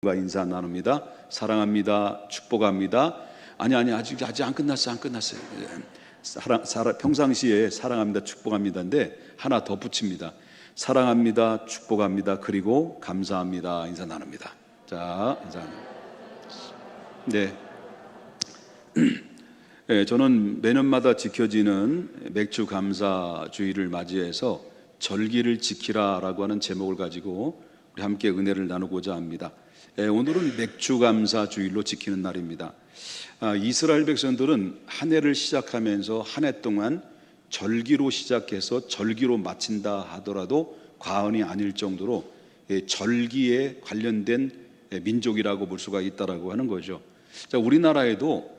인사 나눕니다. 사랑합니다. 축복합니다. 아니 아직 안 끝났어요. 평상시에 사랑합니다. 축복합니다인데 하나 더 붙입니다. 사랑합니다. 축복합니다. 그리고 감사합니다. 인사 나눕니다. 자, 인사. 네. 네, 저는 매년마다 지켜지는 맥주 감사 주일을 맞이해서 절기를 지키라라고 하는 제목을 가지고 우리 함께 은혜를 나누고자 합니다. 오늘은 맥주 감사 주일로 지키는 날입니다. 이스라엘 백성들은 한 해를 시작하면서 한 해 동안 절기로 시작해서 절기로 마친다 하더라도 과언이 아닐 정도로 절기에 관련된 민족이라고 볼 수가 있다라고 하는 거죠. 자, 우리나라에도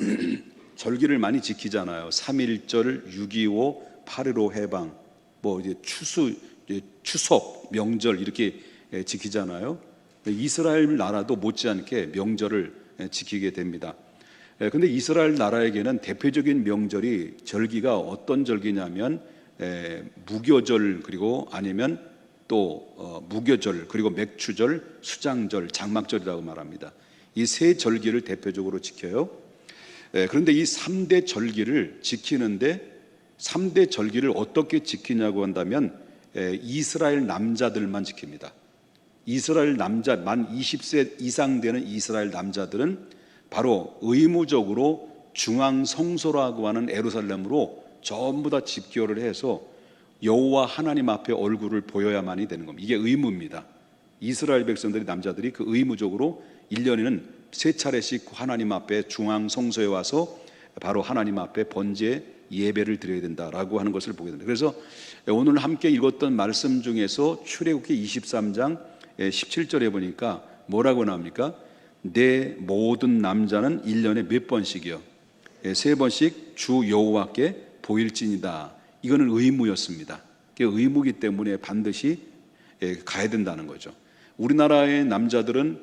절기를 많이 지키잖아요. 3.1절, 6.25, 8.15 해방, 이제 추석, 명절 이렇게 지키잖아요. 이스라엘 나라도 못지않게 명절을 지키게 됩니다. 그런데 이스라엘 나라에게는 대표적인 명절이 절기가 어떤 절기냐면 무교절, 그리고 아니면 또 무교절, 그리고 맥추절, 수장절, 장막절이라고 말합니다. 이 세 절기를 대표적으로 지켜요. 그런데 이 3대 절기를 지키는데 3대 절기를 어떻게 지키냐고 한다면 이스라엘 남자들만 지킵니다. 이스라엘 남자, 만 20세 이상 되는 이스라엘 남자들은 바로 의무적으로 중앙 성소라고 하는 예루살렘으로 전부 다 집결을 해서 여호와 하나님 앞에 얼굴을 보여야만이 되는 겁니다. 이게 의무입니다. 이스라엘 백성들이, 남자들이 그 의무적으로 1년에는 3차례씩 하나님 앞에 중앙 성소에 와서 바로 하나님 앞에 번제 예배를 드려야 된다라고 하는 것을 보게 됩니다. 그래서 오늘 함께 읽었던 말씀 중에서 출애굽기 23장 17절에 보니까 뭐라고 나옵니까? 내 모든 남자는 1년에 몇 번씩이요? 3번씩 주 여호와께 보일지니다. 이거는 의무였습니다. 의무이기 때문에 반드시 가야 된다는 거죠. 우리나라의 남자들은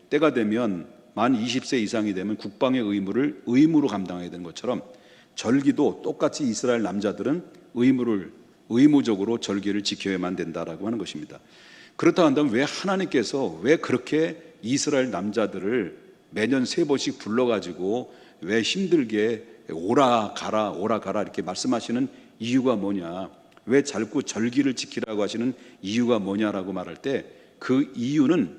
때가 되면 만 20세 이상이 되면 국방의 의무를 의무로 감당해야 되는 것처럼 절기도 똑같이 이스라엘 남자들은 의무적으로 절기를 지켜야만 된다라고 하는 것입니다. 그렇다 한다면 왜 하나님께서 왜 그렇게 이스라엘 남자들을 매년 3번씩 불러가지고 왜 힘들게 오라 가라 이렇게 말씀하시는 이유가 뭐냐, 왜 자꾸 절기를 지키라고 하시는 이유가 뭐냐라고 말할 때 그 이유는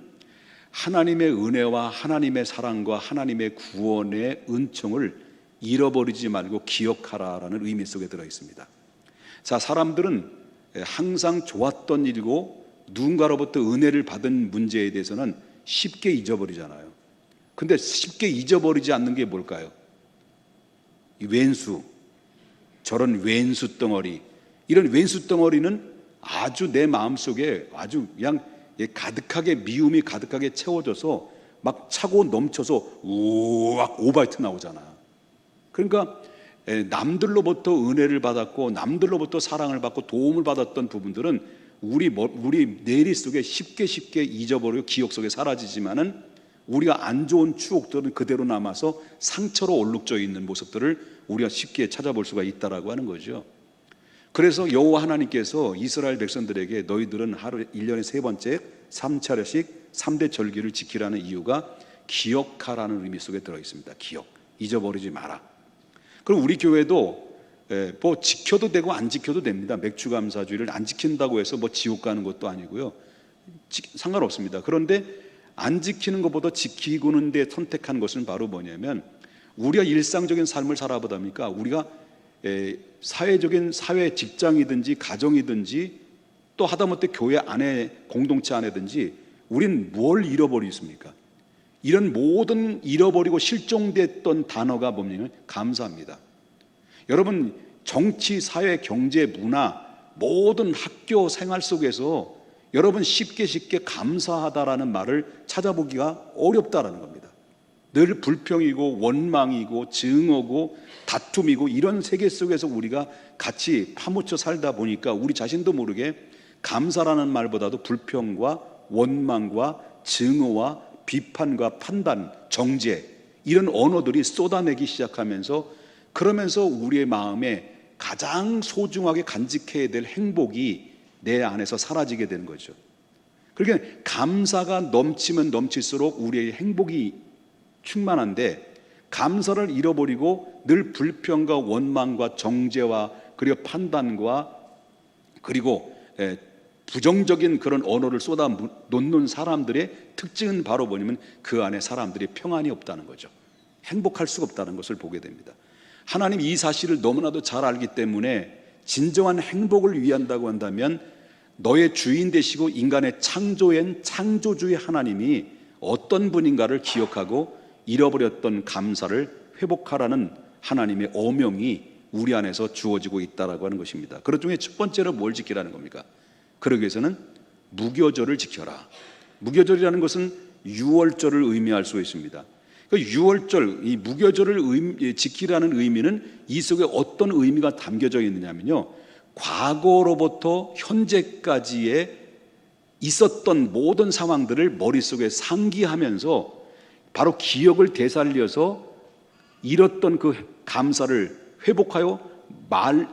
하나님의 은혜와 하나님의 사랑과 하나님의 구원의 은총을 잃어버리지 말고 기억하라라는 의미 속에 들어 있습니다. 자, 사람들은 항상 좋았던 일이고 누군가로부터 은혜를 받은 문제에 대해서는 쉽게 잊어버리잖아요. 근데 쉽게 잊어버리지 않는 게 뭘까요? 이 왼수, 저런 왼수 덩어리, 이런 왼수 덩어리는 아주 내 마음속에 아주 그냥 가득하게, 미움이 가득하게 채워져서 막 차고 넘쳐서 우악 오바이트 나오잖아요. 그러니까 남들로부터 은혜를 받았고 남들로부터 사랑을 받고 도움을 받았던 부분들은 우리 뇌리 속에 쉽게 잊어버리고 기억 속에 사라지지만은 우리가 안 좋은 추억들은 그대로 남아서 상처로 얼룩져 있는 모습들을 우리가 쉽게 찾아볼 수가 있다라고 하는 거죠. 그래서 여호와 하나님께서 이스라엘 백성들에게 너희들은 하루 1년에 3번째 3차례씩 3대 절기를 지키라는 이유가 기억하라는 의미 속에 들어 있습니다. 기억, 잊어버리지 마라. 그럼 우리 교회도 지켜도 되고 안 지켜도 됩니다. 맥주감사주의를 안 지킨다고 해서 지옥 가는 것도 아니고요. 상관없습니다. 그런데 안 지키는 것보다 지키고는 데 선택한 것은 바로 뭐냐면 우리가 일상적인 삶을 살아보다 보니까 우리가 사회적인 사회 직장이든지 가정이든지 또 하다못해 교회 안에 공동체 안에든지 우린 뭘 잃어버리겠습니까? 이런 모든 잃어버리고 실종됐던 단어가 뭐냐면 감사합니다. 여러분, 정치, 사회, 경제, 문화 모든 학교 생활 속에서 여러분 쉽게 감사하다라는 말을 찾아보기가 어렵다라는 겁니다. 늘 불평이고 원망이고 증오고 다툼이고 이런 세계 속에서 우리가 같이 파묻혀 살다 보니까 우리 자신도 모르게 감사라는 말보다도 불평과 원망과 증오와 비판과 판단, 정죄 이런 언어들이 쏟아내기 시작하면서 그러면서 우리의 마음에 가장 소중하게 간직해야 될 행복이 내 안에서 사라지게 되는 거죠. 그러니까 감사가 넘치면 넘칠수록 우리의 행복이 충만한데, 감사를 잃어버리고 늘 불평과 원망과 정죄와 그리고 판단과 그리고 부정적인 그런 언어를 쏟아 놓는 사람들의 특징은 바로 뭐냐면 그 안에 사람들이 평안이 없다는 거죠. 행복할 수가 없다는 것을 보게 됩니다. 하나님 이 사실을 너무나도 잘 알기 때문에 진정한 행복을 위한다고 한다면 너의 주인 되시고 인간의 창조엔 창조주의 하나님이 어떤 분인가를 기억하고 잃어버렸던 감사를 회복하라는 하나님의 어명이 우리 안에서 주어지고 있다라고 하는 것입니다. 그것 중에 첫 번째로 뭘 지키라는 겁니까? 그러기 위해서는 무교절을 지켜라. 무교절이라는 것은 유월절을 의미할 수 있습니다. 그 유월절, 이 무교절을 지키라는 의미는 이 속에 어떤 의미가 담겨져 있느냐면요, 과거로부터 현재까지의 있었던 모든 상황들을 머릿속에 상기하면서 바로 기억을 되살려서 잃었던 그 감사를 회복하여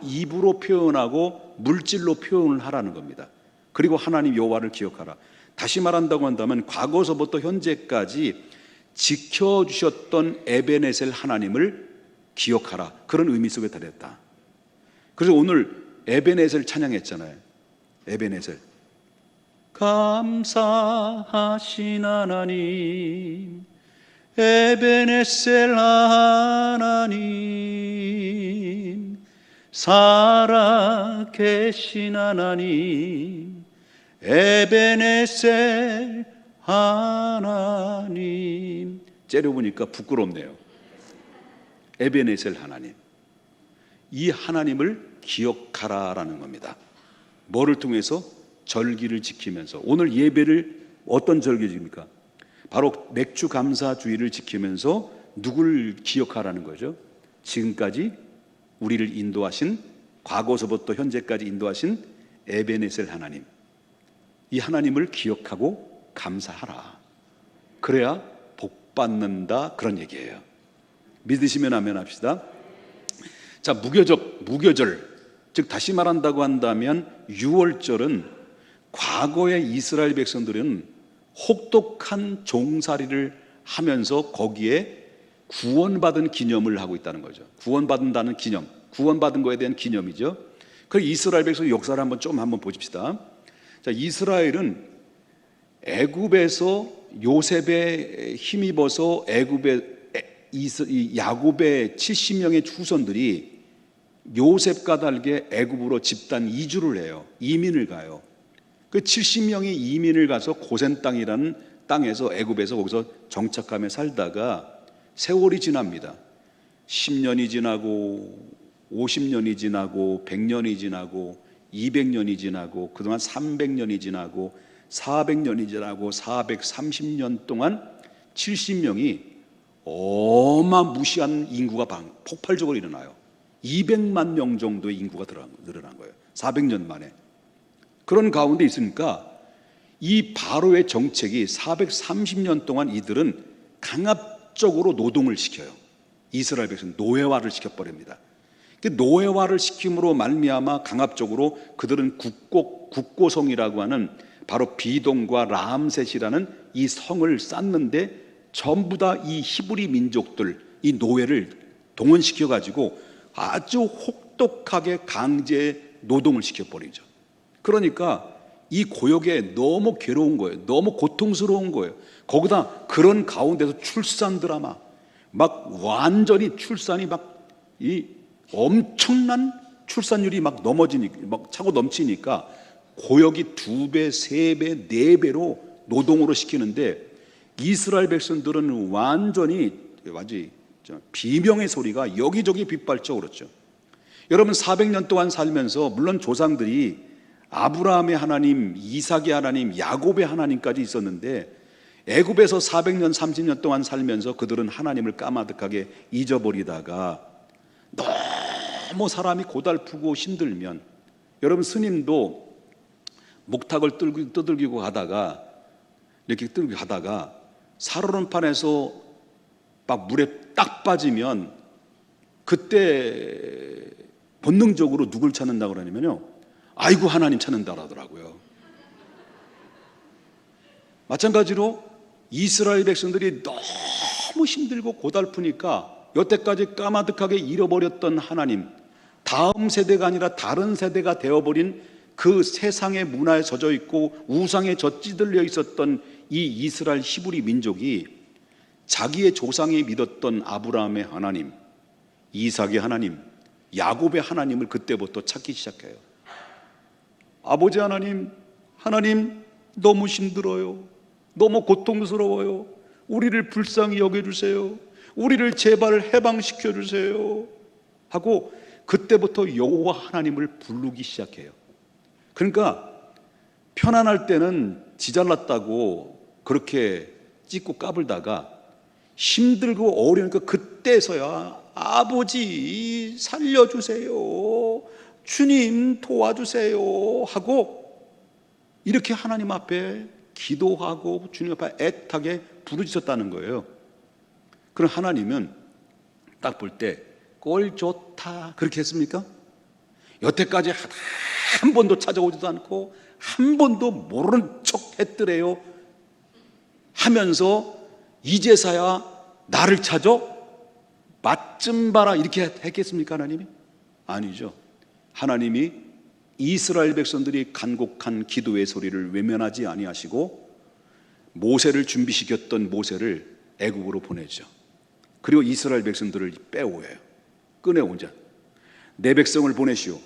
입으로 표현하고 물질로 표현을 하라는 겁니다. 그리고 하나님 여호와를 기억하라. 다시 말한다고 한다면 과거서부터 현재까지 지켜주셨던 에베네셀 하나님을 기억하라. 그런 의미 속에 들었다. 그래서 오늘 에베네셀 찬양했잖아요. 에베네셀. 감사하신 하나님, 에베네셀 하나님, 살아계신 하나님, 에베네셀 하나님. 째려보니까 부끄럽네요. 에베네셀 하나님, 이 하나님을 기억하라라는 겁니다. 뭐를 통해서? 절기를 지키면서. 오늘 예배를 어떤 절기입니까? 바로 맥주 감사 주일을 지키면서 누구를 기억하라는 거죠? 지금까지 우리를 인도하신, 과거서부터 현재까지 인도하신 에베네셀 하나님, 이 하나님을 기억하고 감사하라. 그래야 복 받는다, 그런 얘기예요. 믿으시면 아멘 합시다. 자, 무교절, 즉 다시 말한다고 한다면 유월절은 과거의 이스라엘 백성들은 혹독한 종살이를 하면서 거기에 구원받은 기념을 하고 있다는 거죠. 구원받는다는 기념, 구원받은 거에 대한 기념이죠. 그 이스라엘 백성 역사를 한번 보십시다. 자, 이스라엘은 애굽에서 요셉에 힘입어서 야곱의 70명의 후손들이 요셉과 달게 애굽으로 집단 이주를 해요. 이민을 가요. 그 70명이 이민을 가서 고센 땅이라는 땅에서, 애굽에서 거기서 정착하며 살다가 세월이 지납니다. 10년이 지나고 50년이 지나고 100년이 지나고 200년이 지나고 그동안 300년이 지나고 400년이 지나고 430년 동안 70명이 어마무시한 인구가 폭발적으로 일어나요. 200만 명 정도의 인구가 늘어난 거예요. 400년 만에. 그런 가운데 있으니까 이 바로의 정책이 430년 동안 이들은 강압적으로 노동을 시켜요. 이스라엘 백성 노예화를 시켜버립니다. 노예화를 시킴으로 말미암아 강압적으로 그들은 국고성이라고 하는 바로 비동과 라암셋이라는 이 성을 쌓는데 전부 다 이 히브리 민족들, 이 노예를 동원시켜 가지고 아주 혹독하게 강제 노동을 시켜버리죠. 그러니까 이 고역에 너무 괴로운 거예요. 너무 고통스러운 거예요. 거기다 그런 가운데서 출산 드라마, 막 완전히 출산이 이 엄청난 출산율이 막 차고 넘치니까 고역이 2배, 3배, 4배로 노동으로 시키는데 이스라엘 백성들은 완전히 비명의 소리가 여기저기 빗발쳐 오르죠. 여러분 400년 동안 살면서 물론 조상들이 아브라함의 하나님, 이삭의 하나님, 야곱의 하나님까지 있었는데 애굽에서 400년, 30년 동안 살면서 그들은 하나님을 까마득하게 잊어버리다가 너무 사람이 고달프고 힘들면, 여러분 스님도 목탁을 떠들기고 가다가 이렇게 뜨들기고 가다가 살얼음판에서 막 물에 딱 빠지면 그때 본능적으로 누굴 찾는다고 그러냐면요, 아이고 하나님 찾는다 그러더라고요. 마찬가지로 이스라엘 백성들이 너무 힘들고 고달프니까 여태까지 까마득하게 잃어버렸던 하나님, 다음 세대가 아니라 다른 세대가 되어버린 그 세상의 문화에 젖어 있고 우상에 젖찌들려 있었던 이 이스라엘 히브리 민족이 자기의 조상이 믿었던 아브라함의 하나님, 이삭의 하나님, 야곱의 하나님을 그때부터 찾기 시작해요. 아버지 하나님, 하나님 너무 힘들어요. 너무 고통스러워요. 우리를 불쌍히 여겨주세요. 우리를 제발 해방시켜 주세요 하고 그때부터 여호와 하나님을 부르기 시작해요. 그러니까 편안할 때는 지잘났다고 그렇게 찢고 까불다가 힘들고 어려우니까 그때서야 아버지 살려주세요, 주님 도와주세요 하고 이렇게 하나님 앞에 기도하고 주님 앞에 애타게 부르짖었다는 거예요. 그럼 하나님은 딱 볼 때 꼴 좋다 그렇게 했습니까? 여태까지 한 번도 찾아오지도 않고 한 번도 모르는 척 했더래요 하면서 이제서야 나를 찾아? 맛 좀 봐라 이렇게 했겠습니까? 하나님이? 아니죠. 하나님이 이스라엘 백성들이 간곡한 기도의 소리를 외면하지 아니하시고 모세를 준비시켰던 모세를 애국으로 보내죠. 그리고 이스라엘 백성들을 빼오해요. 꺼내오자 내 백성을 보내시오.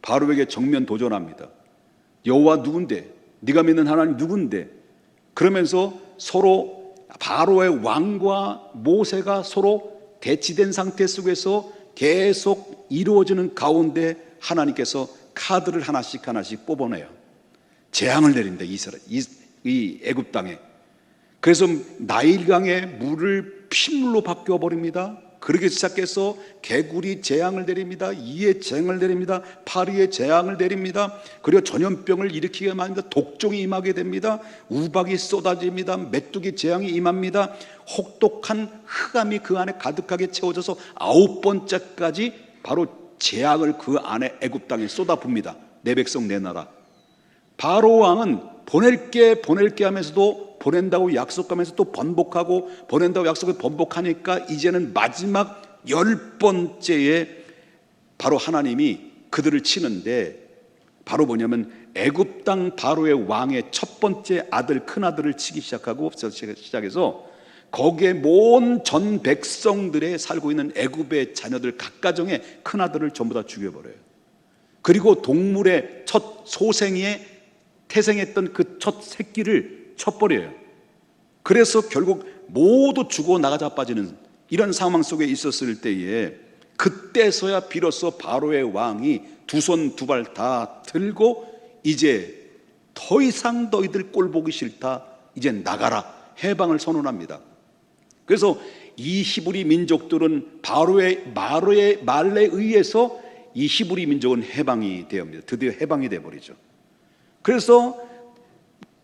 바로에게 정면 도전합니다. 여호와 누군데? 네가 믿는 하나님 누군데? 그러면서 서로 바로의 왕과 모세가 서로 대치된 상태 속에서 계속 이루어지는 가운데 하나님께서 카드를 하나씩 뽑아내요. 재앙을 내립니다. 이 애굽 땅에. 그래서 나일강의 물을 핏물로 바뀌어 버립니다. 그러기 시작해서 개구리 재앙을 내립니다. 이의 재앙을 내립니다. 파리의 재앙을 내립니다. 그리고 전염병을 일으키게 만듭니다. 독종이 임하게 됩니다. 우박이 쏟아집니다. 메뚜기 재앙이 임합니다. 혹독한 흑암이 그 안에 가득하게 채워져서 9번째까지 바로 재앙을 그 안에 애굽 땅에 쏟아붓니다. 내 백성 내 나라. 바로 왕은 보낼게 하면서도 보낸다고 약속하면서 또 번복하고 보낸다고 약속을 번복하니까 이제는 마지막 10번째에 바로 하나님이 그들을 치는데 바로 뭐냐면 애굽 땅 바로의 왕의 첫 번째 아들 큰아들을 치기 시작해서 거기에 온 전 백성들의 살고 있는 애굽의 자녀들 각 가정의 큰아들을 전부 다 죽여버려요. 그리고 동물의 첫 소생에 태생했던 그 첫 새끼를 쳐버려요. 그래서 결국 모두 죽어 나가 자빠지는 이런 상황 속에 있었을 때에 그때서야 비로소 바로의 왕이 두 손 두 발 다 들고 이제 더 이상 너희들 꼴 보기 싫다, 이제 나가라, 해방을 선언합니다. 그래서 이 히브리 민족들은 바로의 말에 의해서 이 히브리 민족은 해방이 되옵니다. 드디어 해방이 되어버리죠. 그래서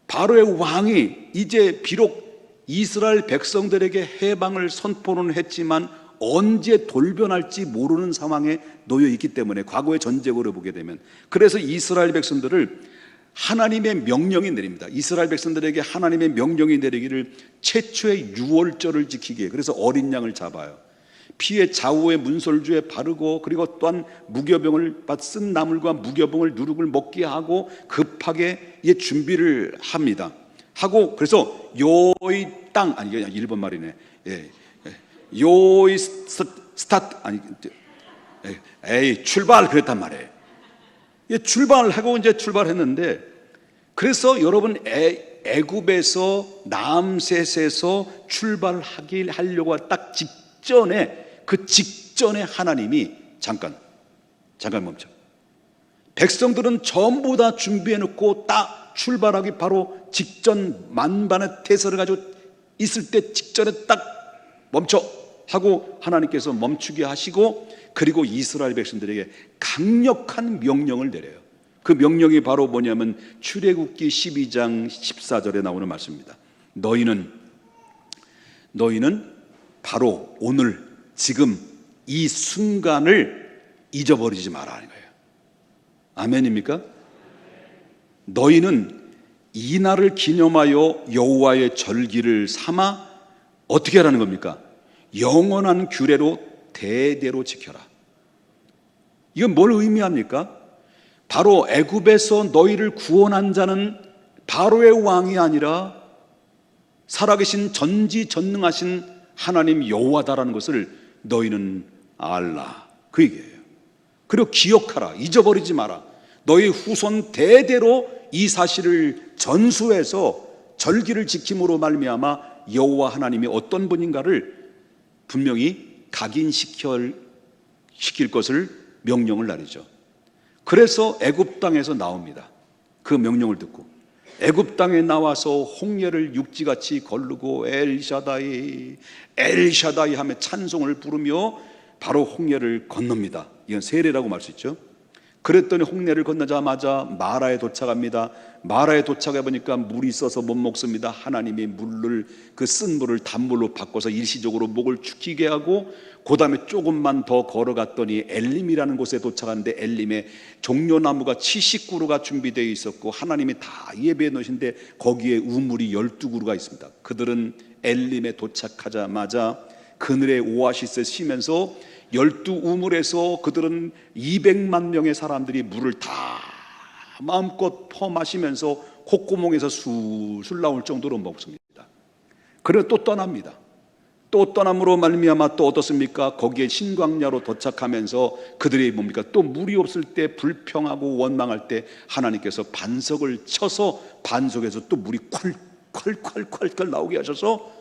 바로의 왕이 이제 비록 이스라엘 백성들에게 해방을 선포는 했지만 언제 돌변할지 모르는 상황에 놓여 있기 때문에 과거의 전적으로 보게 되면 그래서 이스라엘 백성들을 하나님의 명령이 내립니다. 이스라엘 백성들에게 하나님의 명령이 내리기를 최초의 유월절을 지키기에 그래서 어린 양을 잡아요. 피에 좌우의 문설주에 바르고 그리고 또한 무교병을 쓴 나물과 무교병을 누룩을 먹게 하고 급하게 준비를 합니다. 하고 그래서 요이 땅 아니 일본 말이네. 요이 스타트 아니 출발 그랬단 말이에요. 출발을 하고 이제 출발했는데 그래서 여러분 애굽에서 남셋에서 출발하려고 딱 그 직전에 하나님이 잠깐 멈춰. 백성들은 전부 다 준비해 놓고 딱 출발하기 바로 직전 만반의 태세를 가지고 있을 때 직전에 딱 멈춰 하고 하나님께서 멈추게 하시고 그리고 이스라엘 백성들에게 강력한 명령을 내려요. 그 명령이 바로 뭐냐면 출애굽기 12장 14절에 나오는 말씀입니다. 너희는 바로 오늘 지금 이 순간을 잊어버리지 마라 하는 거예요. 아멘입니까? 너희는 이 날을 기념하여 여호와의 절기를 삼아 어떻게 하라는 겁니까? 영원한 규례로 대대로 지켜라. 이건 뭘 의미합니까? 바로 애굽에서 너희를 구원한 자는 바로의 왕이 아니라 살아계신 전지전능하신 하나님 여호와다라는 것을 너희는 알라, 그 얘기예요. 그리고 기억하라, 잊어버리지 마라. 너희 후손 대대로 이 사실을 전수해서 절기를 지킴으로 말미암아 여호와 하나님이 어떤 분인가를 분명히 각인시킬 것을 명령을 내리죠. 그래서 애굽 땅에서 나옵니다. 그 명령을 듣고 애굽 땅에 나와서 홍해를 육지같이 거르고 엘샤다이 엘샤다이 하며 찬송을 부르며 바로 홍해를 건넙니다. 이건 세례라고 말 수 있죠. 그랬더니 홍해를 건너자마자 마라에 도착합니다. 마라에 도착해 보니까 물이 있어서 못 먹습니다. 하나님이 물을, 그 쓴 물을 단물로 바꿔서 일시적으로 목을 축히게 하고, 그 다음에 조금만 더 걸어갔더니 엘림이라는 곳에 도착하는데 엘림에 종려나무가 70그루가 준비되어 있었고 하나님이 다 예배해 놓으신데 거기에 우물이 12그루가 있습니다. 그들은 엘림에 도착하자마자 그늘의 오아시스에 쉬면서 12우물에서 그들은 200만 명의 사람들이 물을 다 마음껏 퍼마시면서 콧구멍에서 술술 나올 정도로 먹습니다. 그리고 또 떠납니다. 또 떠남으로 말미암아 또 어떻습니까? 거기에 신광야로 도착하면서 그들이 뭡니까? 또 물이 없을 때 불평하고 원망할 때 하나님께서 반석을 쳐서 반석에서 또 물이 콸콸콸콸 나오게 하셔서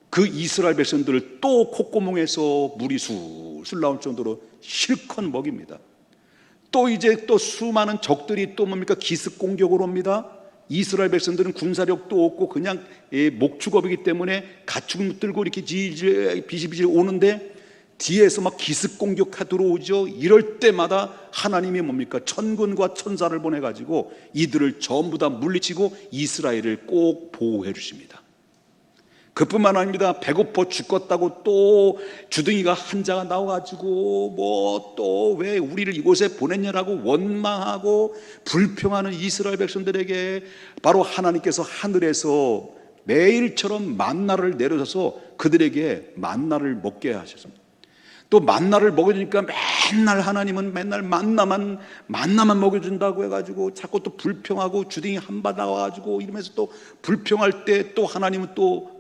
그 이스라엘 백성들을 또 콧구멍에서 물이 술술 나올 정도로 실컷 먹입니다. 또 이제 또 수많은 적들이 또 뭡니까? 기습 공격으로 옵니다. 이스라엘 백성들은 군사력도 없고 그냥 목축업이기 때문에 가축 들고 이렇게 비실비실 오는데 뒤에서 막 기습 공격하 들어오죠. 이럴 때마다 하나님이 뭡니까? 천군과 천사를 보내가지고 이들을 전부 다 물리치고 이스라엘을 꼭 보호해 주십니다. 그뿐만 아닙니다. 배고파 죽겠다고 또 주둥이가 한자가 나와가지고 뭐 또 왜 우리를 이곳에 보냈냐라고 원망하고 불평하는 이스라엘 백성들에게 바로 하나님께서 하늘에서 매일처럼 만나를 내려줘서 그들에게 만나를 먹게 하셨습니다. 또 만나를 먹여주니까 맨날 하나님은 맨날 만나만 먹여준다고 해가지고 자꾸 또 불평하고 주둥이 한바 나와가지고 이러면서 또 불평할 때 또 하나님은 또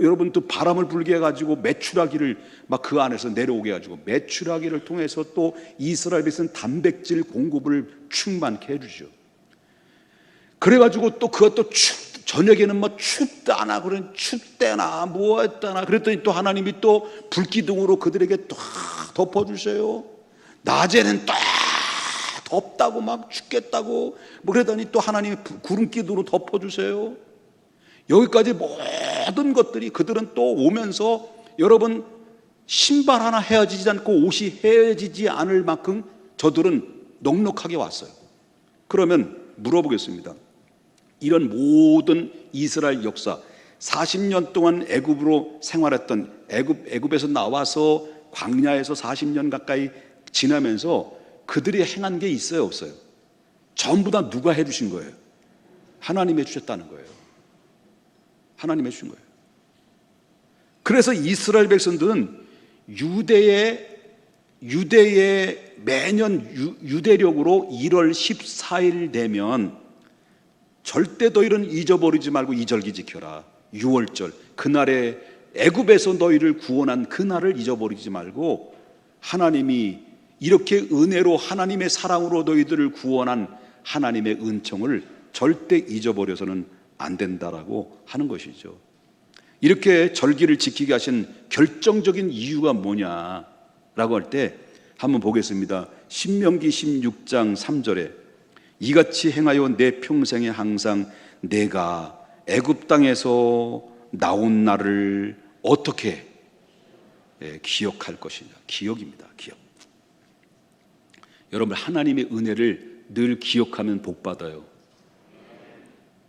여러분 또 바람을 불게 해가지고 메추라기를 막 그 안에서 내려오게 해가지고 메추라기를 통해서 또 이스라엘 백성은 단백질 공급을 충만케 해주죠. 그래가지고 또 그것도 저녁에는 뭐 춥다나 그런 춥대나 뭐했다나 그랬더니 또 하나님이 또 불기둥으로 그들에게 또 덮어주세요. 낮에는 또 덥다고 막 죽겠다고 뭐 그러더니 또 하나님이 구름기둥으로 덮어주세요. 여기까지 모든 것들이 그들은 또 오면서 여러분 신발 하나 헤어지지 않고 옷이 헤어지지 않을 만큼 저들은 넉넉하게 왔어요. 그러면 물어보겠습니다. 이런 모든 이스라엘 역사 40년 동안 애굽으로 생활했던 애굽에서 나와서 광야에서 40년 가까이 지나면서 그들이 행한 게 있어요, 없어요? 전부 다 누가 해주신 거예요? 하나님이 해주셨다는 거예요. 하나님이 해주신 거예요. 그래서 이스라엘 백성들은 유대의 매년 유대력으로 1월 14일 되면 절대 너희는 잊어버리지 말고 이 절기 지켜라. 6월절 그날에 애굽에서 너희를 구원한 그날을 잊어버리지 말고 하나님이 이렇게 은혜로 하나님의 사랑으로 너희들을 구원한 하나님의 은총을 절대 잊어버려서는 안 된다라고 하는 것이죠. 이렇게 절기를 지키게 하신 결정적인 이유가 뭐냐라고 할 때 한번 보겠습니다. 신명기 16장 3절에 이같이 행하여 내 평생에 항상 내가 애굽 땅에서 나온 날을 어떻게 기억할 것이냐. 기억입니다. 기억. 여러분 하나님의 은혜를 늘 기억하면 복 받아요.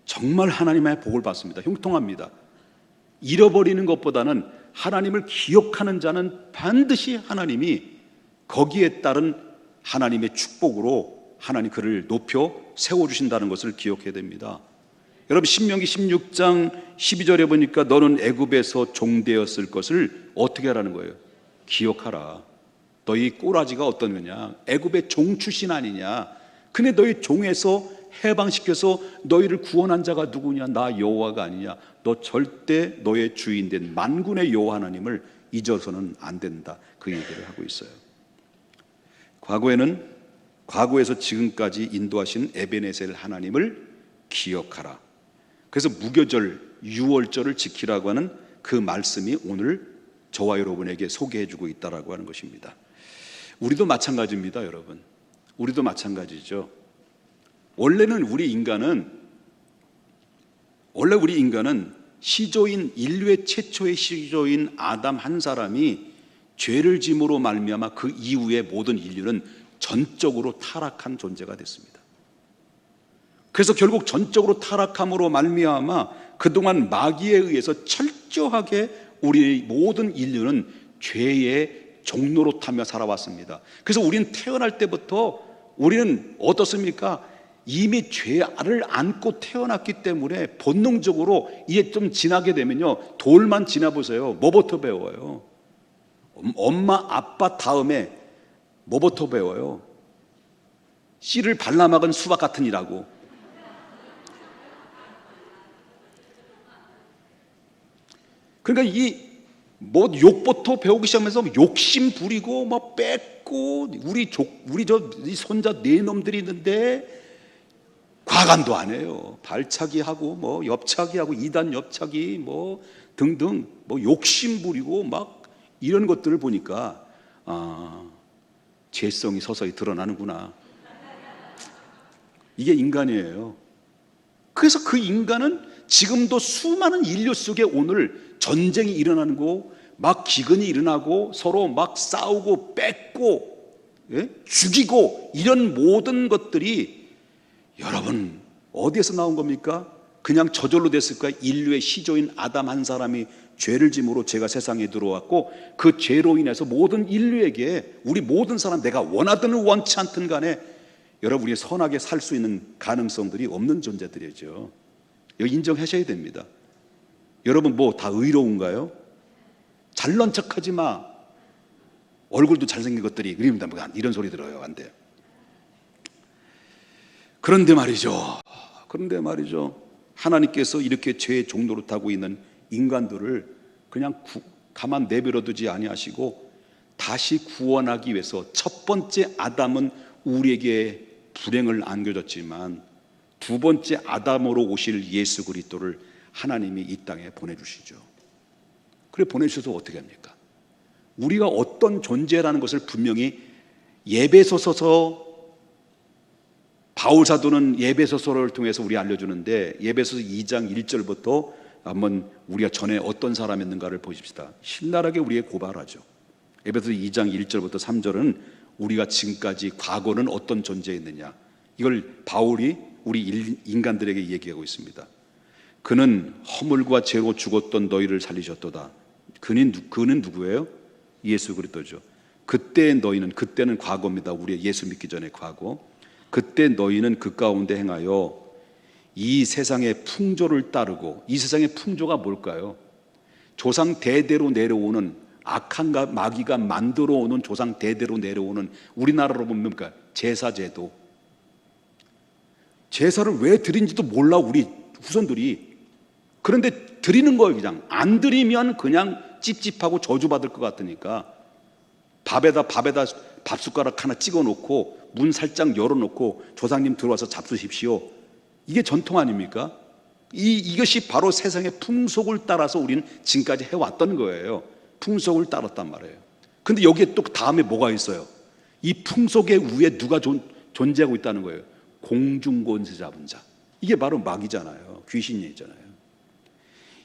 정말 하나님의 복을 받습니다. 형통합니다. 잃어버리는 것보다는 하나님을 기억하는 자는 반드시 하나님이 거기에 따른 하나님의 축복으로 하나님 그를 높여 세워주신다는 것을 기억해야 됩니다. 여러분 신명기 16장 12절에 보니까 너는 애굽에서 종되었을 것을 어떻게 하라는 거예요? 기억하라. 너희 꼬라지가 어떤 거냐? 애굽의 종 출신 아니냐? 근데 너희 종에서 해방시켜서 너희를 구원한 자가 누구냐? 나 여호와가 아니냐? 너 절대 너의 주인된 만군의 여호와 하나님을 잊어서는 안 된다. 그 얘기를 하고 있어요. 과거에서 지금까지 인도하신 에베네셀 하나님을 기억하라. 그래서 무교절, 유월절을 지키라고 하는 그 말씀이 오늘 저와 여러분에게 소개해주고 있다라고 하는 것입니다. 우리도 마찬가지입니다, 여러분. 우리도 마찬가지죠. 원래 우리 인간은 시조인, 인류의 최초의 시조인 아담 한 사람이 죄를 짐으로 말미암아 그 이후에 모든 인류는 전적으로 타락한 존재가 됐습니다. 그래서 결국 전적으로 타락함으로 말미암아 그동안 마귀에 의해서 철저하게 우리 모든 인류는 죄의 종로로 타며 살아왔습니다. 그래서 우리는 태어날 때부터 우리는 어떻습니까? 이미 죄를 안고 태어났기 때문에 본능적으로 이게 좀 지나게 되면요, 돌만 지나보세요. 뭐부터 배워요? 엄마 아빠 다음에 뭐부터 배워요? 씨를 발라먹은 수박 같은 이라고. 그러니까 욕부터 배우기 시작하면서 욕심 부리고 막 뺏고 우리 손자 네 놈들이 있는데 과간도 안 해요. 발차기 하고 뭐 옆차기 하고 이단 옆차기 뭐 등등 뭐 욕심 부리고 막 이런 것들을 보니까 죄성이 서서히 드러나는구나. 이게 인간이에요. 그래서 그 인간은 지금도 수많은 인류 속에 오늘 전쟁이 일어나는 거, 막 기근이 일어나고 서로 막 싸우고 뺏고 죽이고 이런 모든 것들이 여러분 어디에서 나온 겁니까? 그냥 저절로 됐을까요? 인류의 시조인 아담 한 사람이 죄를 짐으로 죄가 세상에 들어왔고 그 죄로 인해서 모든 인류에게 우리 모든 사람 내가 원하든 원치 않든 간에 여러분 우리 선하게 살 수 있는 가능성들이 없는 존재들이죠. 이거 인정하셔야 됩니다. 여러분 뭐 다 의로운가요? 잘난 척하지 마. 얼굴도 잘생긴 것들이 그립니다. 이런 소리 들어요. 안 돼요. 그런데 말이죠. 하나님께서 이렇게 죄의 종로로 타고 있는 인간들을 그냥 가만 내버려 두지 아니하시고 다시 구원하기 위해서 첫 번째 아담은 우리에게 불행을 안겨줬지만 두 번째 아담으로 오실 예수 그리스도를 하나님이 이 땅에 보내주시죠. 그래 보내주셔서 어떻게 합니까? 우리가 어떤 존재라는 것을 분명히 예배소서 바울 사도는 예배소서를 통해서 우리 알려주는데 예배소서 2장 1절부터 한번 우리가 전에 어떤 사람이었는가를 보십시다. 신랄하게 우리에게 고발하죠. 예배소서 2장 1절부터 3절은 우리가 지금까지 과거는 어떤 존재였느냐, 이걸 바울이 우리 인간들에게 얘기하고 있습니다. 그는 허물과 죄로 죽었던 너희를 살리셨도다. 그는 누구예요? 예수 그리스도죠. 그때는 과거입니다. 우리 예수 믿기 전에 과거. 그때 너희는 그 가운데 행하여 이 세상의 풍조를 따르고, 이 세상의 풍조가 뭘까요? 조상 대대로 내려오는 악한 마귀가 만들어 오는 조상 대대로 내려오는, 우리나라로 보면 뭡니까? 제사제도. 제사를 왜 드린지도 몰라 우리 후손들이. 그런데 드리는 거예요. 그냥 안 드리면 그냥 찝찝하고 저주받을 것 같으니까 밥에다 밥숟가락 하나 찍어놓고 문 살짝 열어놓고 조상님 들어와서 잡수십시오. 이게 전통 아닙니까? 이것이 바로 세상의 풍속을 따라서 우리는 지금까지 해왔던 거예요. 풍속을 따랐단 말이에요. 근데 여기에 또 다음에 뭐가 있어요? 이 풍속의 위에 누가 존재하고 있다는 거예요? 공중권세 잡은 자. 이게 바로 마귀잖아요. 귀신이잖아요.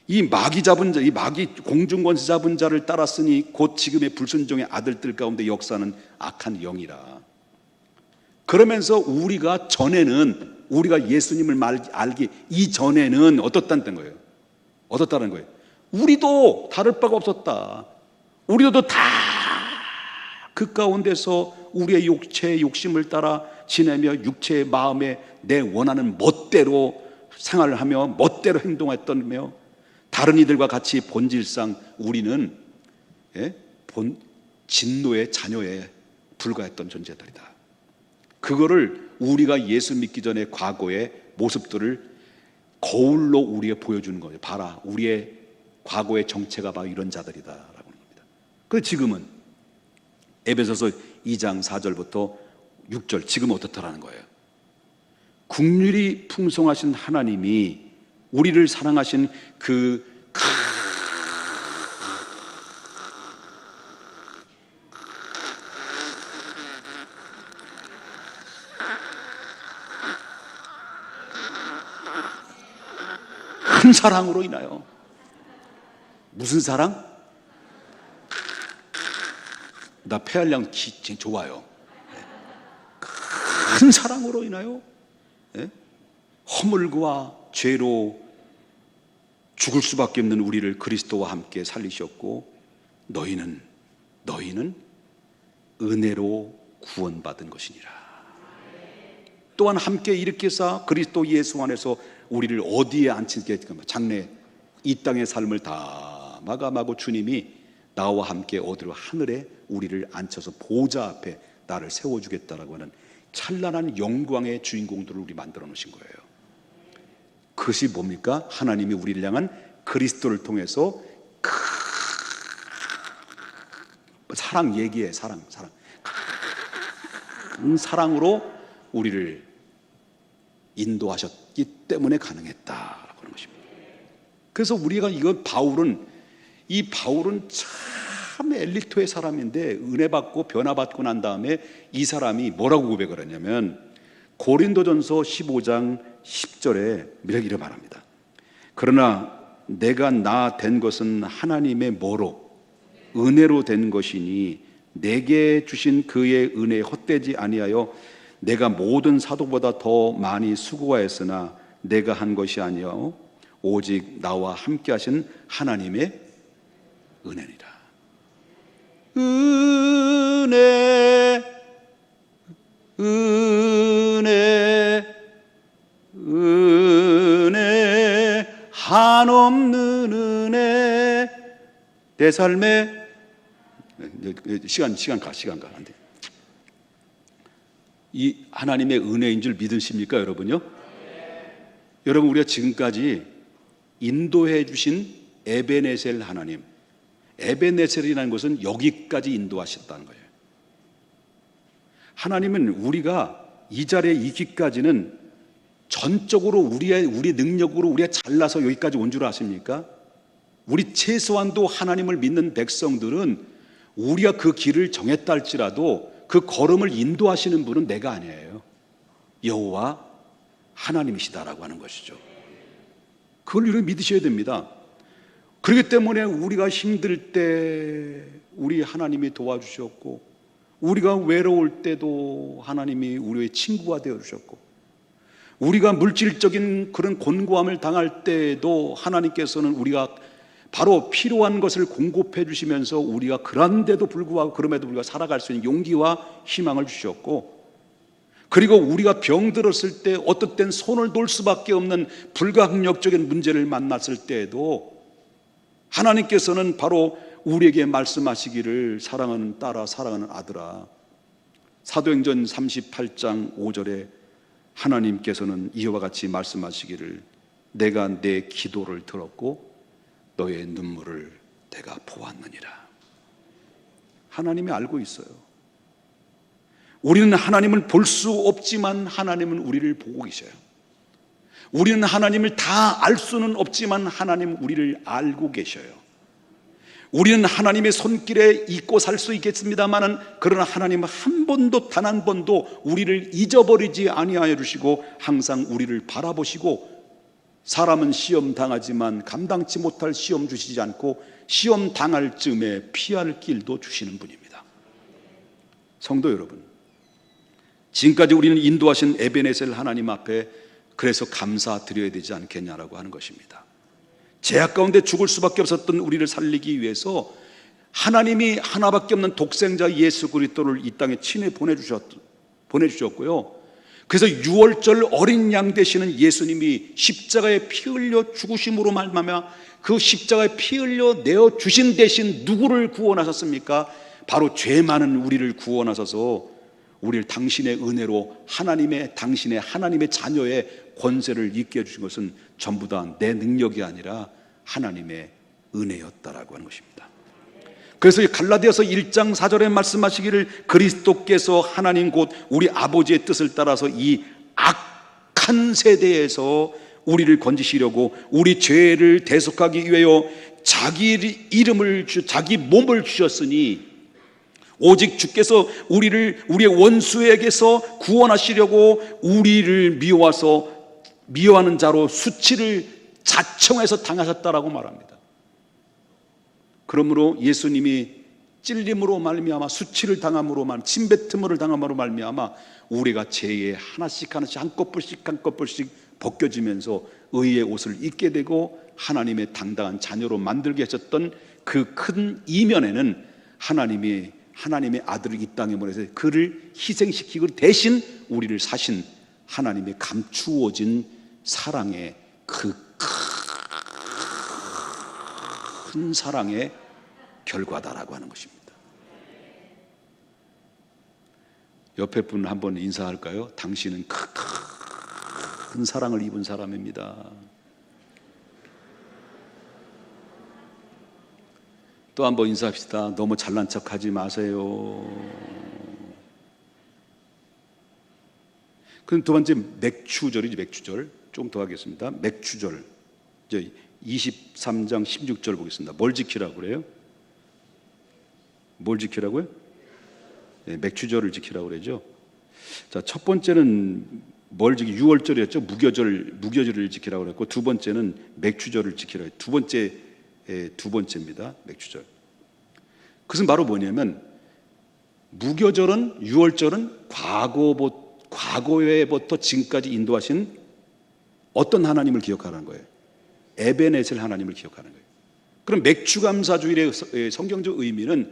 이 마귀 잡은 자, 이 마귀 공중권세 잡은 자를 따랐으니 곧 지금의 불순종의 아들들 가운데 역사는 악한 영이라. 그러면서 우리가 예수님을 알기 이전에는 어떻다는 거예요? 어떻다는 거예요? 우리도 다를 바가 없었다. 우리도 다 그 가운데서 우리의 육체의 욕심을 따라 지내며 육체의 마음에 내 원하는 멋대로 생활을 하며 멋대로 행동했다며 다른 이들과 같이 본질상 우리는 진노의 자녀에 불과했던 존재들이다. 그거를 우리가 예수 믿기 전에 과거의 모습들을 거울로 우리에게 보여주는 거예요. 봐라, 우리의 과거의 정체가 바로 이런 자들이다 라고 하는 겁니다. 그런데 지금은 에베소서 2장 4절부터 6절 지금 어떻다라는 거예요. 국률이 풍성하신 하나님이 우리를 사랑하신 그 큰 사랑으로 인하여, 무슨 사랑? 나 폐활량 좋아요. 큰 사랑으로 인하여 허물과 죄로 죽을 수밖에 없는 우리를 그리스도와 함께 살리셨고, 너희는 은혜로 구원받은 것이니라. 또한 함께 일으켜서 그리스도 예수 안에서 우리를 어디에 앉히게 장래 이 땅의 삶을 다 마감하고 주님이 나와 함께 어디로 하늘에 우리를 앉혀서 보좌 앞에 나를 세워주겠다라고 하는 찬란한 영광의 주인공들을 우리 만들어 놓으신 거예요. 그것이 뭡니까? 하나님이 우리를 향한 그리스도를 통해서 사랑 얘기해. 사랑 큰 사랑으로 우리를 인도하셨기 때문에 가능했다라고 하는 것입니다. 그래서 우리가 바울은 참 엘리트의 사람인데 은혜 받고 변화 받고 난 다음에 이 사람이 뭐라고 고백을 하냐면 고린도전서 15장 10절에 이렇게 말합니다. 그러나 내가 나 된 것은 하나님의 뭐로? 은혜로 된 것이니 내게 주신 그의 은혜에 헛되지 아니하여 내가 모든 사도보다 더 많이 수고하였으나 내가 한 것이 아니요 오직 나와 함께 하신 하나님의 은혜니라. 은혜 한없는 은혜 내 삶에 시간 가 안 돼. 이 하나님의 은혜인 줄 믿으십니까, 여러분요? 여러분, 우리가 지금까지 인도해 주신 에베네셀 하나님, 에베네셀이라는 것은 여기까지 인도하셨다는 거예요. 하나님은 우리가 이 자리에 있기까지는 전적으로 우리 능력으로 우리가 잘나서 여기까지 온 줄 아십니까? 우리 최소한도 하나님을 믿는 백성들은 우리가 그 길을 정했다 할지라도 그 걸음을 인도하시는 분은 내가 아니에요. 여호와 하나님이시다라고 하는 것이죠. 그걸 우리가 믿으셔야 됩니다. 그렇기 때문에 우리가 힘들 때 우리 하나님이 도와주셨고, 우리가 외로울 때도 하나님이 우리의 친구가 되어주셨고, 우리가 물질적인 그런 곤고함을 당할 때에도 하나님께서는 우리가 바로 필요한 것을 공급해 주시면서 우리가 그런데도 불구하고 그럼에도 우리가 살아갈 수 있는 용기와 희망을 주셨고, 그리고 우리가 병들었을 때 어떨 땐 손을 놓을 수밖에 없는 불가항력적인 문제를 만났을 때에도 하나님께서는 바로 우리에게 말씀하시기를 사랑하는 딸아, 사랑하는 아들아, 사도행전 38장 5절에 하나님께서는 이와 같이 말씀하시기를 내가 내 기도를 들었고 너의 눈물을 내가 보았느니라. 하나님이 알고 있어요. 우리는 하나님을 볼 수 없지만 하나님은 우리를 보고 계셔요. 우리는 하나님을 다 알 수는 없지만 하나님은 우리를 알고 계셔요. 우리는 하나님의 손길에 있고 살 수 있겠습니다만은 그러나 하나님은 한 번도 단 한 번도 우리를 잊어버리지 아니하여 주시고 항상 우리를 바라보시고, 사람은 시험 당하지만 감당치 못할 시험 주시지 않고 시험 당할 즈음에 피할 길도 주시는 분입니다. 성도 여러분, 지금까지 우리는 인도하신 에베네셀 하나님 앞에 그래서 감사드려야 되지 않겠냐라고 하는 것입니다. 죄악 가운데 죽을 수밖에 없었던 우리를 살리기 위해서 하나님이 하나밖에 없는 독생자 예수 그리스도를 이 땅에 친히 보내주셨고요. 그래서 6월절 어린 양 되시는 예수님이 십자가에 피 흘려 죽으심으로 말미암아 그 십자가에 피 흘려 내어 주신 대신 누구를 구원하셨습니까? 바로 죄 많은 우리를 구원하셔서 우리를 당신의 은혜로 당신의 하나님의 자녀의 권세를 있게 해주신 것은 전부 다 내 능력이 아니라 하나님의 은혜였다라고 하는 것입니다. 그래서 갈라디아서 1장 4절에 말씀하시기를 그리스도께서 하나님 곧 우리 아버지의 뜻을 따라서 이 악한 세대에서 우리를 건지시려고 우리 죄를 대속하기 위하여 자기 몸을 주셨으니 오직 주께서 우리의 원수에게서 구원하시려고 우리를 미워하는 자로 수치를 자청해서 당하셨다라고 말합니다. 그러므로 예수님이 찔림으로 말미암아 수치를 당함으로 침뱉음을 당함으로 말미암아 우리가 죄에 하나씩 한꺼풀씩 벗겨지면서 의의 옷을 입게 되고 하나님의 당당한 자녀로 만들게 하셨던 그 큰 이면에는 하나님의 아들을 이 땅에 보내서 그를 희생시키고 대신 우리를 사신 하나님의 감추어진 사랑의 그 큰 사랑의 결과다라고 하는 것입니다. 옆에 분 한번 인사할까요? 당신은 큰 사랑을 입은 사람입니다. 또 한번 인사합시다. 너무 잘난 척하지 마세요. 그럼 두 번째 맥추절이지. 맥추절 좀 더 하겠습니다. 맥추절 이제 23장 16절 보겠습니다. 뭘 지키라고 그래요? 뭘 지키라고요? 네, 맥추절을 지키라고 그러죠. 자, 첫 번째는 뭘 지키? 6월절이었죠. 무교절을 지키라고 그랬고 두 번째는 맥추절을 지키라고. 두 번째입니다. 맥추절. 그것은 바로 뭐냐면 무교절은 6월절은 과거에부터 지금까지 인도하신 어떤 하나님을 기억하라는 거예요. 에베네셀 하나님을 기억하는 거예요. 그럼 맥추감사주일의 성경적 의미는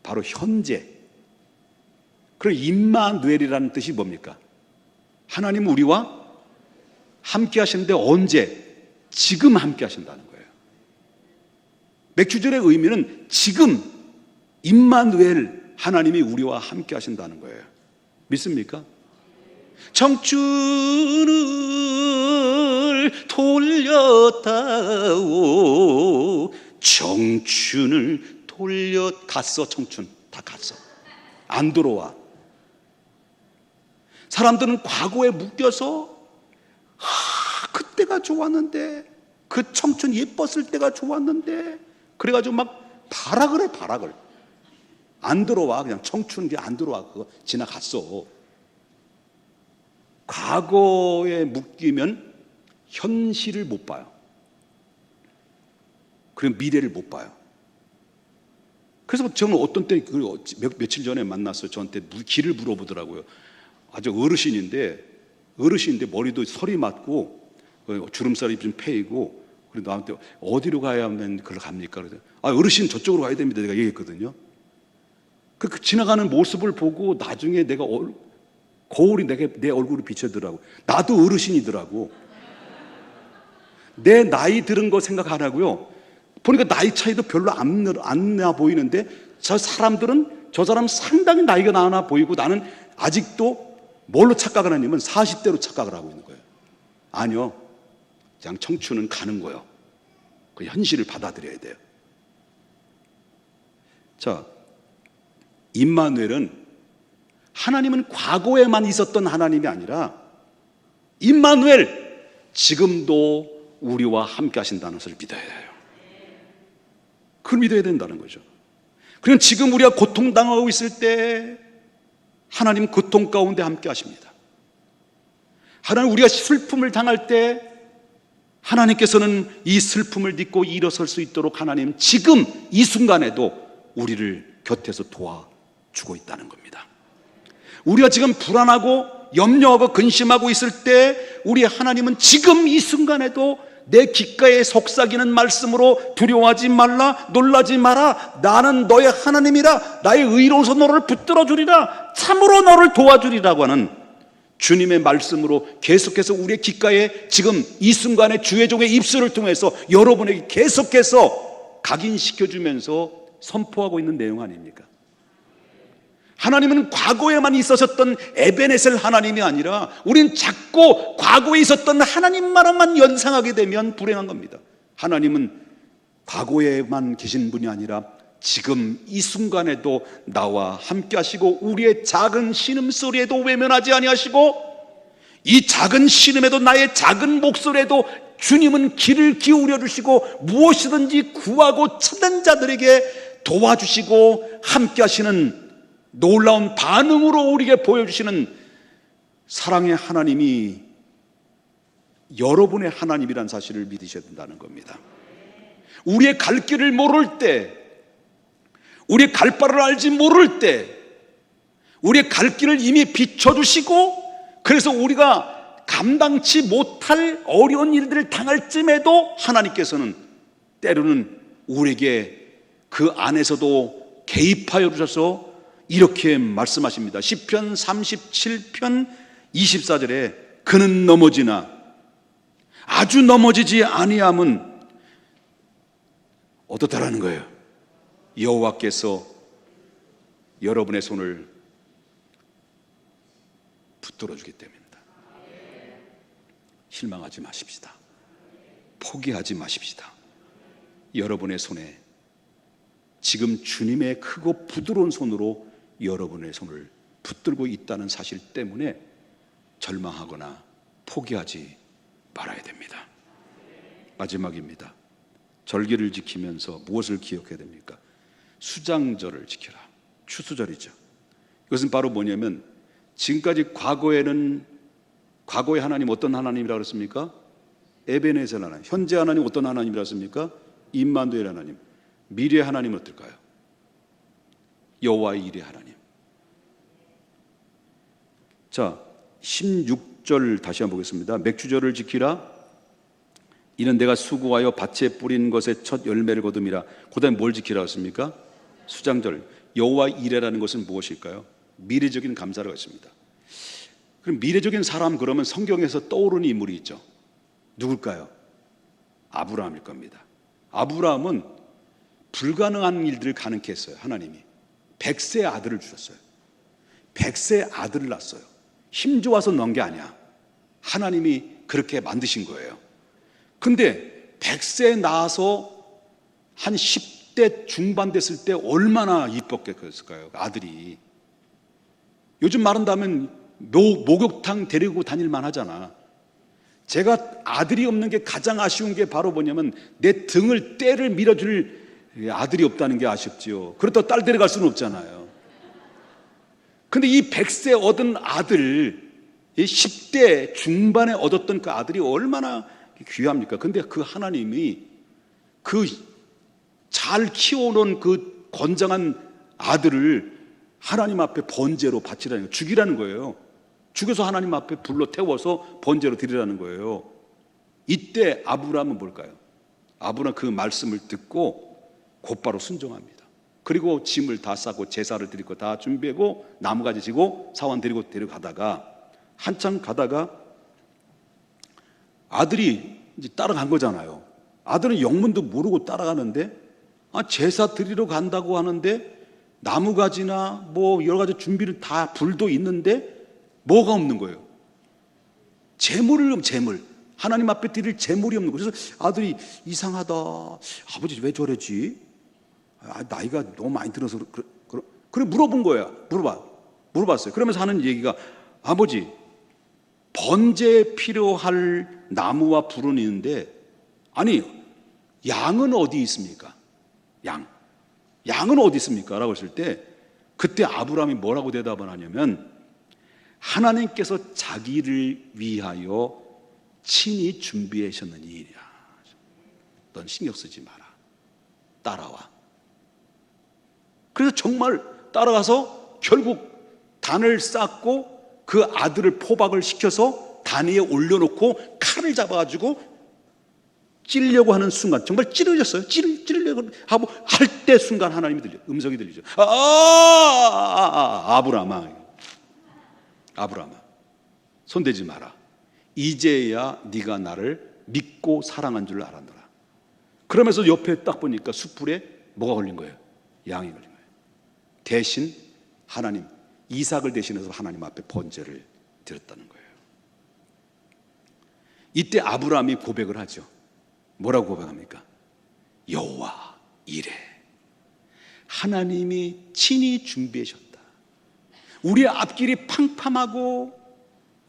바로 현재. 그럼 임마누엘이라는 뜻이 뭡니까? 하나님은 우리와 함께 하시는데 언제? 지금 함께 하신다는 거예요. 맥추절의 의미는 지금 임마누엘 하나님이 우리와 함께 하신다는 거예요. 믿습니까? 청춘을 돌렸다오. 청춘을 갔어. 청춘 다 갔어. 안 들어와. 사람들은 과거에 묶여서 그때가 좋았는데, 그 청춘 예뻤을 때가 좋았는데, 그래가지고 막 발악을 안 들어와. 그냥 청춘이 안 들어와. 그거 지나갔어. 과거에 묶이면 현실을 못 봐요. 그리고 미래를 못 봐요. 그래서 저는 어떤 때 며칠 전에 만났어요. 저한테 길을 물어보더라고요. 아주 어르신인데 머리도 설이 맞고 주름살이 좀 패이고, 그리고 나한테 어디로 가야만 그걸 갑니까? 그래서 어르신 저쪽으로 가야 됩니다. 내가 얘기했거든요. 그 지나가는 모습을 보고 나중에 내가 거울이 내 얼굴을 비춰더라고. 나도 어르신이더라고. 내 나이 들은 거 생각 안 하고요. 보니까 나이 차이도 별로 안 나 보이는데 저 사람 상당히 나이가 나나 보이고, 나는 아직도 뭘로 착각을 하냐면 40대로 착각을 하고 있는 거예요. 아니요. 그냥 청춘은 가는 거예요. 그 현실을 받아들여야 돼요. 자, 임마누엘은 하나님은 과거에만 있었던 하나님이 아니라 임마누엘, 지금도 우리와 함께 하신다는 것을 믿어야 해요. 그걸 믿어야 된다는 거죠. 그럼 지금 우리가 고통당하고 있을 때 하나님 고통 가운데 함께 하십니다. 하나님, 우리가 슬픔을 당할 때 하나님께서는 이 슬픔을 딛고 일어설 수 있도록 하나님 지금 이 순간에도 우리를 곁에서 도와주고 있다는 겁니다. 우리가 지금 불안하고 염려하고 근심하고 있을 때 우리 하나님은 지금 이 순간에도 내 귓가에 속삭이는 말씀으로 두려워하지 말라, 놀라지 마라, 나는 너의 하나님이라, 나의 의로워서 너를 붙들어 주리라, 참으로 너를 도와주리라고 하는 주님의 말씀으로 계속해서 우리의 귓가에 지금 이 순간에 주의 종의 입술을 통해서 여러분에게 계속해서 각인시켜주면서 선포하고 있는 내용 아닙니까? 하나님은 과거에만 있으셨던 에베네셀 하나님이 아니라 우리는 자꾸 과거에 있었던 하나님만만 연상하게 되면 불행한 겁니다. 하나님은 과거에만 계신 분이 아니라 지금 이 순간에도 나와 함께 하시고 우리의 작은 신음소리에도 외면하지 아니하시고 이 작은 신음에도 나의 작은 목소리에도 주님은 귀를 기울여 주시고 무엇이든지 구하고 찾는 자들에게 도와주시고 함께 하시는 놀라운 반응으로 우리에게 보여주시는 사랑의 하나님이 여러분의 하나님이란 사실을 믿으셔야 된다는 겁니다. 우리의 갈 길을 모를 때, 우리의 갈 바를 알지 모를 때, 우리의 갈 길을 이미 비춰주시고 그래서 우리가 감당치 못할 어려운 일들을 당할 쯤에도 하나님께서는 때로는 우리에게 그 안에서도 개입하여 주셔서 이렇게 말씀하십니다. 시편 37편 24절에 그는 넘어지나 아주 넘어지지 아니함은 어떻다라는 거예요? 여호와께서 여러분의 손을 붙들어 주기 때문입니다. 실망하지 마십시다. 포기하지 마십시다. 여러분의 손에 지금 주님의 크고 부드러운 손으로 여러분의 손을 붙들고 있다는 사실 때문에 절망하거나 포기하지 말아야 됩니다. 마지막입니다. 절기를 지키면서 무엇을 기억해야 됩니까? 수장절을 지켜라. 추수절이죠. 이것은 바로 뭐냐면 지금까지 과거에 하나님 어떤 하나님이라고 그랬습니까? 에베네셀 하나님. 현재 하나님 어떤 하나님이라고 했습니까? 임마누엘 하나님. 미래 하나님은 어떨까요? 여호와의 일의 하나님. 자, 16절 다시 한번 보겠습니다. 맥주절을 지키라. 이는 내가 수고하여 밭에 뿌린 것의 첫 열매를 거둠이라. 그 다음에 뭘 지키라 했습니까? 수장절. 여호와의 일이라는 것은 무엇일까요? 미래적인 감사라고 했습니다. 그럼 미래적인 사람 그러면 성경에서 떠오르는 인물이 있죠. 누굴까요? 아브라함일 겁니다. 아브라함은 불가능한 일들을 가능케 했어요. 하나님이 100세 아들을 주셨어요. 100세 아들을 낳았어요. 힘 좋아서 낳은 게 아니야. 하나님이 그렇게 만드신 거예요. 근데 100세 낳아서 한 10대 중반 됐을 때 얼마나 이뻤겠을까요? 아들이. 요즘 말한다면 목욕탕 데리고 다닐만 하잖아. 제가 아들이 없는 게 가장 아쉬운 게 바로 뭐냐면 내 등을 때를 밀어줄 아들이 없다는 게 아쉽지요. 그렇다고 딸 데려갈 수는 없잖아요. 근데 이 100세 얻은 아들, 이 10대 중반에 얻었던 그 아들이 얼마나 귀합니까? 근데 그 하나님이 그 잘 키워놓은 그 건장한 아들을 하나님 앞에 번제로 바치라는 거예요. 죽이라는 거예요. 죽여서 하나님 앞에 불로 태워서 번제로 드리라는 거예요. 이때 아브라함은 뭘까요? 아브라함은 그 말씀을 듣고 곧바로 순종합니다. 그리고 짐을 다 싸고 제사를 드리고 다 준비하고 나무가지 지고 사원 드리고 데려가다가 한참 가다가 아들이 이제 따라간 거잖아요. 아들은 영문도 모르고 따라가는데 제사 드리러 간다고 하는데 나무가지나 뭐 여러 가지 준비를 다 불도 있는데 뭐가 없는 거예요? 재물. 하나님 앞에 드릴 재물이 없는 거예요. 그래서 아들이 이상하다. 아버지 왜 저러지? 나이가 너무 많이 들어서 그래 물어본 거야. 물어봤어요. 그러면서 하는 얘기가 아버지 번제에 필요할 나무와 불은 있는데 아니 양은 어디 있습니까? 양은 어디 있습니까? 라고 했을 때 그때 아브라함이 뭐라고 대답을 하냐면 하나님께서 자기를 위하여 친히 준비하셨는 일이야. 넌 신경 쓰지 마라. 따라와. 그래서 정말 따라가서 결국 단을 쌓고 그 아들을 포박을 시켜서 단 위에 올려놓고 칼을 잡아가지고 찌르려고 하는 순간 정말 찌르셨어요. 찌르려고 하고 할 때 순간 하나님이 들려 음성이 들리죠. 아브라함아. 손대지 마라. 이제야 네가 나를 믿고 사랑한 줄 알았노라. 그러면서 옆에 딱 보니까 숯불에 뭐가 걸린 거예요? 양이 걸린 거예요. 대신 하나님, 이삭을 대신해서 하나님 앞에 번제를 드렸다는 거예요. 이때 아브라함이 고백을 하죠. 뭐라고 고백합니까? 여호와 이래, 하나님이 친히 준비하셨다. 우리의 앞길이 팡팡하고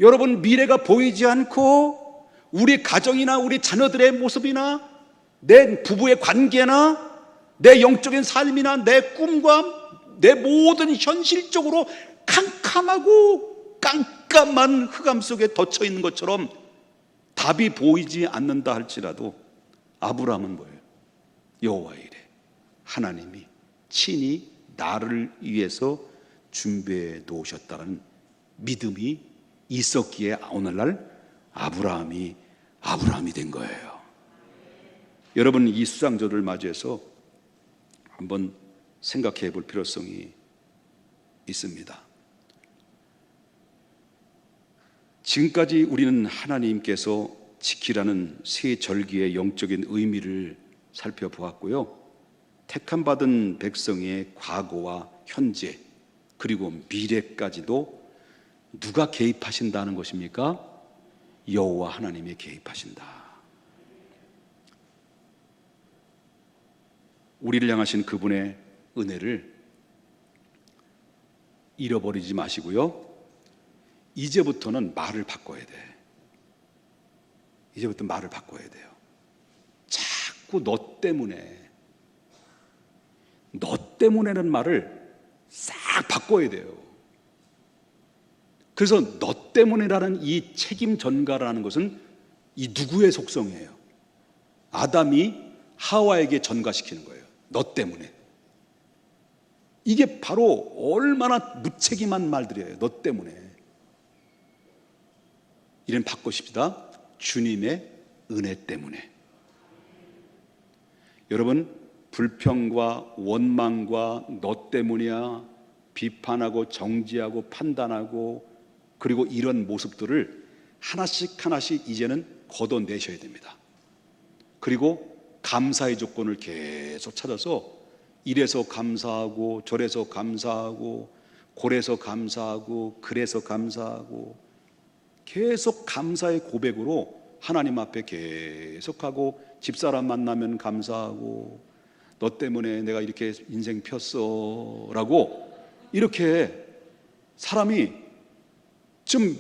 여러분 미래가 보이지 않고 우리 가정이나 우리 자녀들의 모습이나 내 부부의 관계나 내 영적인 삶이나 내 꿈과 내 모든 현실적으로 캄캄하고 깜깜한 흑암 속에 덮쳐 있는 것처럼 답이 보이지 않는다 할지라도 아브라함은 뭐예요? 여호와 이래, 하나님이 친히 나를 위해서 준비해 놓으셨다는 믿음이 있었기에 오늘날 아브라함이 된 거예요. 여러분, 이 수장절을 맞이해서 한번 생각해 볼 필요성이 있습니다. 지금까지 우리는 하나님께서 지키라는 세 절기의 영적인 의미를 살펴보았고요. 택함받은 백성의 과거와 현재 그리고 미래까지도 누가 개입하신다는 것입니까? 여호와 하나님이 개입하신다. 우리를 향하신 그분의 은혜를 잃어버리지 마시고요. 이제부터는 말을 바꿔야 돼. 이제부터 말을 바꿔야 돼요. 자꾸 너 때문에는 말을 싹 바꿔야 돼요. 그래서 너 때문에라는 이 책임 전가라는 것은 이 누구의 속성이에요? 아담이 하와에게 전가시키는 거예요. 너 때문에. 이게 바로 얼마나 무책임한 말들이에요. 너 때문에. 이런 바꾸십시다. 주님의 은혜 때문에. 여러분, 불평과 원망과 너 때문이야 비판하고 정지하고 판단하고 그리고 이런 모습들을 하나씩 이제는 걷어내셔야 됩니다. 그리고 감사의 조건을 계속 찾아서 이래서 감사하고 저래서 감사하고 고래서 감사하고 그래서 감사하고 계속 감사의 고백으로 하나님 앞에 계속하고 집사람 만나면 감사하고 너 때문에 내가 이렇게 인생 폈어 라고 이렇게 사람이 좀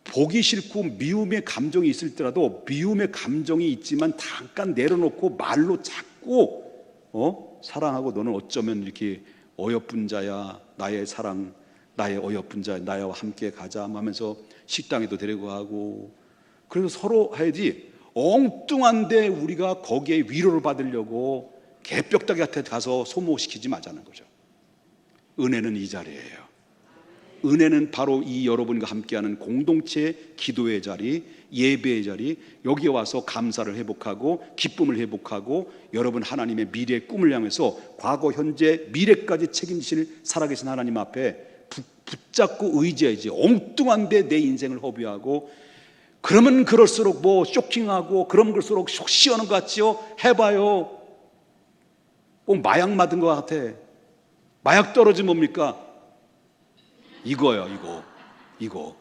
보기 싫고 미움의 감정이 있을 때라도 미움의 감정이 있지만 잠깐 내려놓고 말로 자꾸 사랑하고 너는 어쩌면 이렇게 어여쁜 자야, 나의 사랑, 나의 어여쁜 자야, 나와 함께 가자 하면서 식당에도 데리고 가고 그래서 서로 해야지. 엉뚱한데 우리가 거기에 위로를 받으려고 개벽다기한테 가서 소모시키지 말자는 거죠. 은혜는 이 자리예요. 은혜는 바로 이 여러분과 함께하는 공동체 기도의 자리, 예배의 자리, 여기에 와서 감사를 회복하고 기쁨을 회복하고 여러분 하나님의 미래의 꿈을 향해서 과거, 현재, 미래까지 책임지실 살아계신 하나님 앞에 붙잡고 의지해야지. 엉뚱한데 내 인생을 허비하고 그러면 그럴수록 뭐 쇼킹하고 그러면 그럴수록 속 시원한 것 같지요? 해봐요. 꼭 마약 맞은 것 같아. 마약 떨어지면 뭡니까? 이거요, 이거.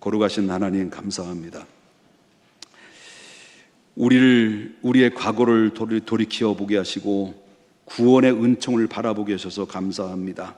거룩하신 하나님 감사합니다. 우리의 과거를 돌이켜 보게 하시고 구원의 은총을 바라보게 하셔서 감사합니다.